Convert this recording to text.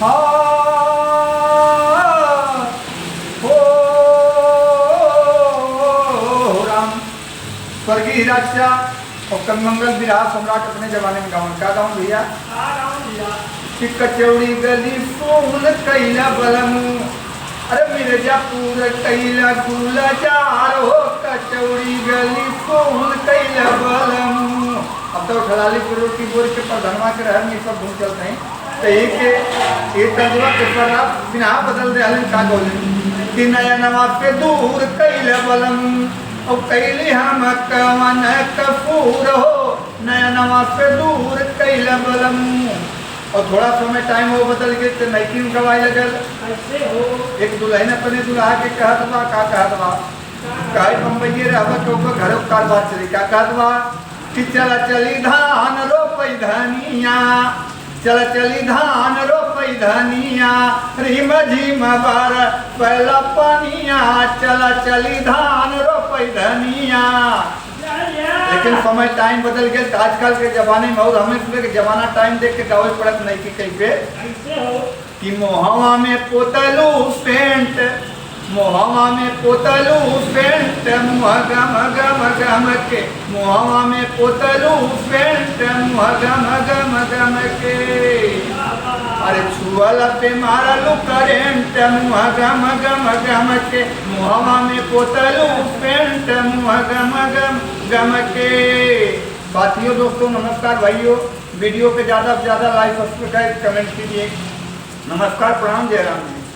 राम स्वर्गीय राजा और कमंगल विराट सम्राट अपने जमाने में गाँव क्या गाँव भैया कि कचौड़ी गली फूल कैला बलम। अरे मिर्जापुर कैला गुलजार हो कचौड़ी गली फूल कैला बलम। अब तो ठलाली की रोटी बोल के प्रधानवा के रहन में सब घूम चलते हैं तो एक तजुआ के पर आप बिना बदल दे हलन का बोले कि नया नवा पे दूर कैला बलम और कैली हम कवन कपूर हो नया नवा पे दूर कैला बलम। और थोड़ा समय टाइम हो बदल गए तो नैकिन गवाई लगल एक दुल्हन अपने दुल्हा के कहत बा का कहत बा कहे बम्बई रहबा तो घर कारोबार चली क्या कहत बा कि चला चली धान रोपई धनिया चला चली धान रोपई धनिया रिम झिम बार पहला पनिया चला चली धान रोपई धनिया। लेकिन समय टाइम बदल गया आजकल के जमाने में और हमें सुबह के जमाना टाइम देख के गावे पड़त नहीं कि कहीं पे कि मोहवा में पोतलू पेंट मोहवा में पोतलू पेंट मुँह गम गम गम के मोहवा में पोतलू पेंट मुँह गम गम गम के। अरे छुअल पे मारलू करेंट मुँह गम गम गम के मोहवा में पोतलू पेंट मुँह गम गम गम के। साथियों दोस्तों नमस्कार भाइयों वीडियो पे ज़्यादा से ज़्यादा लाइक सब्सक्राइब कमेंट कीजिए। नमस्कार प्रणाम जय राम।